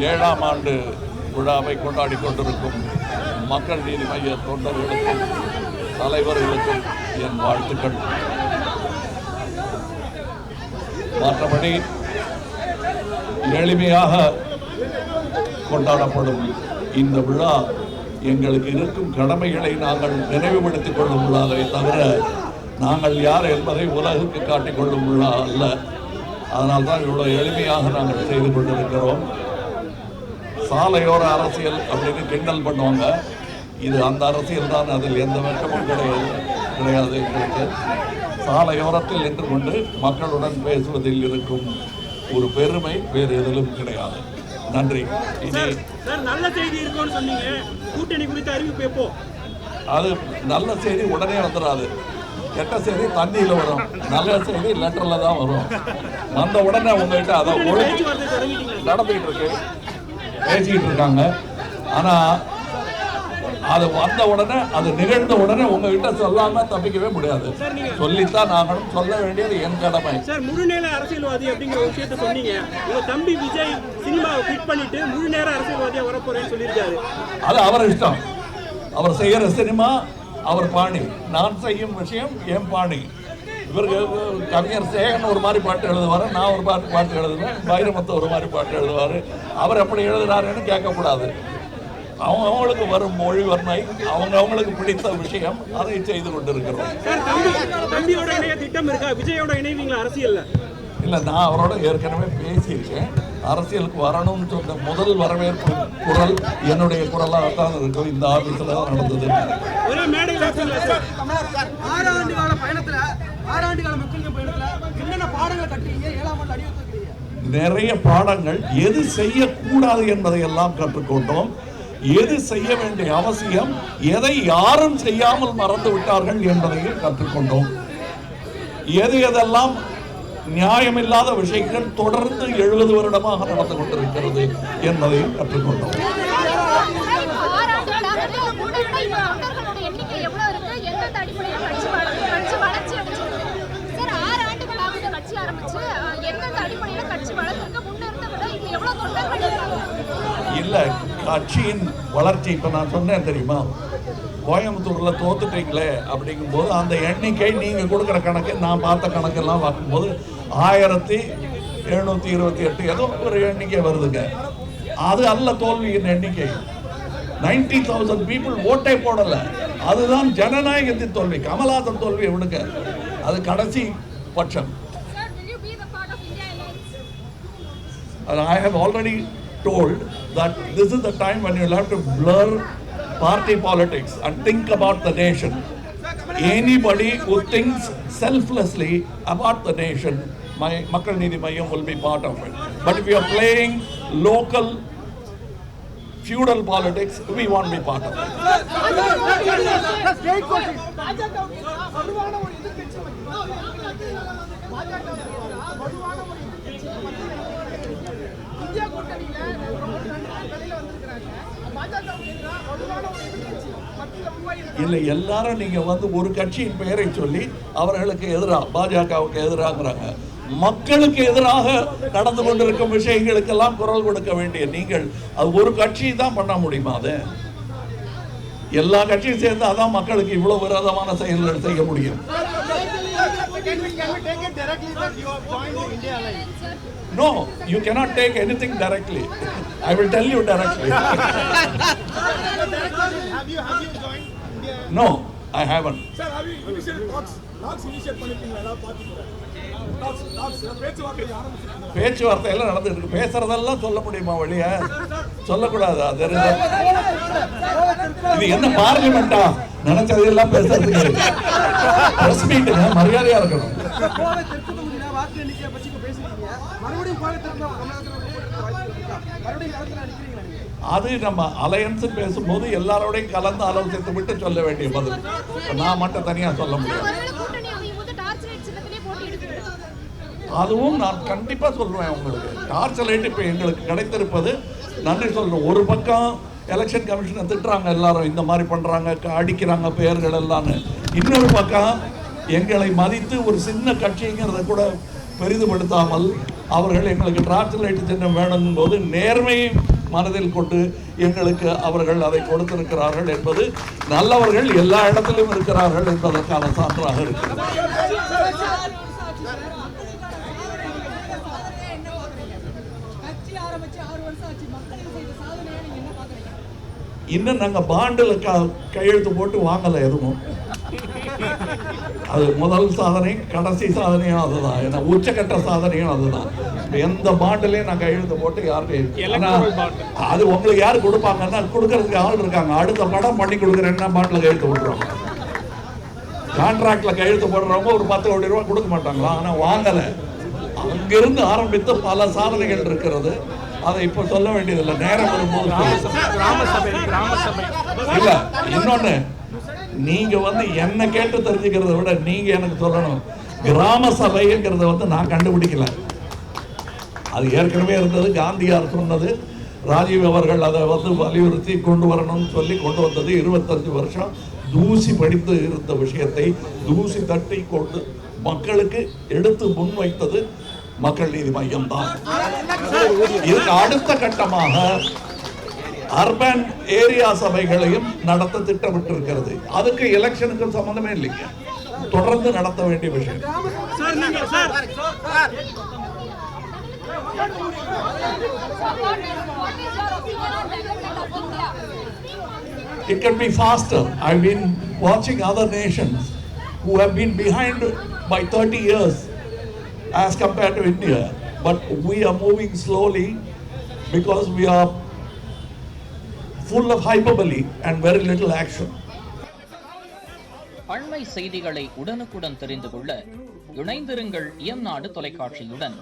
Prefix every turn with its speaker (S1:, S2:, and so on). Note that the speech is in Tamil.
S1: 7ஆம் ஆண்டு விழாவை கொண்டாடி கொண்டிருக்கும் மக்கள் நீதி மைய தொண்டர்களுக்கும் தலைவர்களுக்கும் என் வாழ்த்துக்கள். மற்றபடி எளிமையாக கொண்டாடப்படும் இந்த விழா எங்களுக்கு இருக்கும் கடமைகளை நாங்கள் நினைவுபடுத்திக் கொள்ளும் விழாவை தவிர நாங்கள் யார் என்பதை உலகுக்கு காட்டிக்கொள்ளும் விழா அல்ல. அதனால்தான் இவ்வளோ எளிமையாக நாங்கள் செய்து கொண்டிருக்கிறோம். சாலையோர அரசியல் அப்படின்னு கிண்டல் பண்ணுவாங்க. இது அந்த அரசியல் தான், அதில் எந்த வெட்கமும் கிடையாது எங்களுக்கு. சாலையோரத்தில் நின்று கொண்டு மக்களுடன் பேசுவதில் இருக்கும் ஒரு பெருமை வேறு எதிலும் கிடையாது. நன்றி. இனி
S2: நல்ல செய்தி இருக்குன்னு சொன்னீங்க, கூட்டணி குறித்த அறிவிப்பு எப்போ?
S1: அது நல்ல செய்தி உடனே வந்துடாது. கெட்ட செய்தி தண்ணியில் வரும், நல்ல செய்தி லெட்டரில் தான் வரும். வந்த உடனே உங்ககிட்ட அதை நடந்துகிட்டு இருக்கு, பேசிக்கிட்டு இருக்காங்க. ஆனால் அது வந்த உடனே, அது நிகழ்ந்த உடனே உங்ககிட்ட சொல்லாம தப்பிக்கவே முடியாது. சொல்லித்தான் நாங்களும் சொல்ல வேண்டியது என் கடமை.
S2: சார், முழுநேர அரசியல்வாதி அப்படிங்கிற ஒரு விஷயத்த சொன்னீங்க. உங்க தம்பி விஜய் சினிமாவை ஃபிட் பண்ணிட்டு முழுநேர அரசியல்வாதியா வரப்போறேன்னு சொல்லியிருக்காரு.
S1: அது அவர் இஷ்டம். அவர் செய்யற சினிமா அவர் பாணி, நான் செய்யும் விஷயம் என் பாணி. இவருக்கு கவிஞர் சேகன் ஒரு மாதிரி பாட்டு எழுதுவார், நான் ஒரு பாட்டு எழுதுவேன், வைரமுத்து ஒரு மாதிரி பாட்டு எழுதுவார். அவர் எப்படி எழுதுறாருன்னு கேட்கக்கூடாது. அவங்களுக்கு வரும் மொழி வர்ணை, அவங்களுக்கு பிடித்த விஷயம், அதை செய்து கொண்டிருக்கிறோம்.
S2: திட்டம் இருக்கா விஜயோட இணைவீங்களா அரசியல்ல?
S1: இல்லை, நான் அவரோட ஏற்கனவே பேசியிருக்கேன். அரசியலுக்கு வரணும்னு சொன்ன முதல் வரவேற்பு குரல் என்னுடைய குரலாக தான் இருக்கும். இந்த ஆபீஸில் தான் நடந்தது. நிறைய பாடங்கள், எது செய்யக்கூடாது என்பதை எல்லாம் கற்றுக்கொண்டோம். எது செய்ய வேண்டிய அவசியம், எதை யாரும் செய்யாமல் மறந்து விட்டார்கள் என்பதையும் கற்றுக்கொண்டோம். எதெல்லாம் நியாயமில்லாத விஷயங்கள் தொடர்ந்து 70 வருடமாக நடந்து கொண்டிருக்கிறது என்பதையும் கற்றுக்கொண்டோம். இல்ல, கட்சியின் வளர்ச்சி இப்ப நான் சொன்னேன் தெரியுமா, கோயம்புத்தூர்ல தோத்துட்டீங்களே அப்படிங்கும்போது அந்த எண்ணிக்கை நீங்க கொடுக்குற கணக்கு, நான் பார்த்த கணக்கெல்லாம் பார்க்கும்போது 1728 ஏதோ ஒரு எண்ணிக்கை வருதுங்க. அது அல்ல தோல்வியின் எண்ணிக்கை. 90,000 பீப்புள் ஓட்டை போடல. அதுதான் ஜனநாயகத்தின் தோல்வி. கமல்ஹாசன் தோல்வி விடுங்க, அது கடைசி பட்சம். I have already told that this is the time when you will have to blur party politics and think about the nation. Anybody who thinks selflessly about the nation, my Makkal Needhi Mayyam will be part of it. But if you are playing local feudal politics, we won't be part of it. இல்லை, எல்லாரும் நீங்க வந்து ஒரு கட்சியின் பெயரை சொல்லி அவர்களுக்கு எதிராக, பாஜகவுக்கு எதிராகிறாங்க. மக்களுக்கு எதிராக நடந்து கொண்டிருக்கும் விஷயங்களுக்கெல்லாம் குரல் கொடுக்க வேண்டிய நீங்கள் அது ஒரு கட்சி தான் பண்ண முடியுமா? அது எல்லா கட்சியும் சேர்ந்து அதான் மக்களுக்கு இவ்வளவு விரோதமான செயல்கள் செய்ய முடியும். No, you cannot take anything directly. I will tell you directly.
S3: Have you joined India?
S1: No, I haven't.
S3: Sir, have you initiated talks initiate பண்ணிட்டீங்களா பார்ட்டி கூட? talks
S1: பேச்சுவார்த்தை எல்லாம் நடந்துட்டு இருக்கு. பேசுறதெல்லாம் சொல்ல முடியுமா வழியா? சொல்லக்கூடாது. இது என்ன பார்லிமெண்டா? நினைச்சதெல்லாம் பேசுறதுக்கு பிரஸ் மீட்டுங்க, மரியாதையா இருக்கணும். அது நம்ம அலையன்ஸ் பேசும்போது எல்லாரோடையும் கலந்து ஆலோசித்து விட்டு சொல்ல வேண்டிய பதில். நான் மட்டும் தனியா சொல்ல முடியாது. அதுவும் நான் கண்டிப்பா சொல்லுவேன் உங்களுக்கு. டார்ச் லைட் இப்ப எங்களுக்கு கிடைத்திருப்பது நன்றி சொல்றோம். ஒரு பக்கம் எலெக்ஷன் கமிஷனை திட்டுறாங்க எல்லாரும், இந்த மாதிரி பண்றாங்க, அடிக்கிறாங்க பெயர்கள் எல்லாம். இன்னொரு பக்கம் எங்களை மதித்து ஒரு சின்ன கட்சிங்கிறத கூட பெரிதுபடுத்தாமல் அவர்கள் எங்களுக்கு டிரான்ஸ்லேட் சின்னம் வேணும் போது நேர்மையை மனதில் கொண்டு எங்களுக்கு அவர்கள் அதை கொடுத்திருக்கிறார்கள் என்பது நல்லவர்கள் எல்லா இடத்திலும் இருக்கிறார்கள் என்பதற்கான சான்றாக இருக்கிறது. இன்னும் நாங்கள் பாண்டில் கையெழுத்து போட்டு வாங்கலை எதுவும். அது முதல் சாதனை, கடைசி சாதனையும் அதுதான், ஏன்னா உச்சக்கட்ட சாதனையும் அதுதான். எந்த பாண்டிலையும் நான் கையெழுத்து போட்டு யாருக்கும் அது உங்களுக்கு யாரு கொடுப்பாங்கன்னா கொடுக்கறதுக்கு ஆள் இருக்காங்க. அடுத்த படம் பண்ணி கொடுக்குறேன்னா பாண்டில் கையெழுத்து போட்டுருவாங்க. கான்ட்ராக்ட்ல கையெழுத்து போடுறவங்க ஒரு 10 கோடி ரூபாய் கொடுக்க மாட்டாங்களா? ஆனால் வாங்கலை. அங்கிருந்து ஆரம்பித்து பல சாதனைகள் இருக்கிறது. அதை இப்ப சொல்ல வேண்டியதில்லை, நேரம் வரும்போது. இல்ல இன்னொன்னு, நீங்க என்ன கேட்டு தெரிஞ்சுக்கிறத விட நீங்க எனக்கு சொல்லணும். கிராம சபைங்கிறத நான் கண்டுபிடிக்கல. அது ஏற்கனவே இருந்தது, காந்தியார் சொன்னது. ராஜீவ் அவர்கள் அதை வலியுறுத்தி கொண்டு வரணும்னு சொல்லி கொண்டு வந்தது. 25 வருஷம் தூசி படித்து இருந்த விஷயத்தை தூசி தட்டி கொண்டு மக்களுக்கு எடுத்து முன்வைத்தது மக்கள் நீதி மையம் தான். இதுக்கு அடுத்த கட்டமாக அர்பன் ஏரியா சபைகளையும் நடத்த திட்டமிட்டிருக்கிறது. அதுக்கு எலெக்ஷனுக்கு சம்பந்தமே இல்லைங்க, தொடர்ந்து நடத்த வேண்டிய விஷயம். It can be faster. I've been watching other nations who have been behind by 30 years as compared to India, but we are moving slowly because we are full of hyperbole and very little action.
S4: அண்மை செய்திகளை உடனுக்குடன் தெரிந்து கொள்ள இணைந்திருங்கள் எம் நாடு தொலைக்காட்சியுடன்.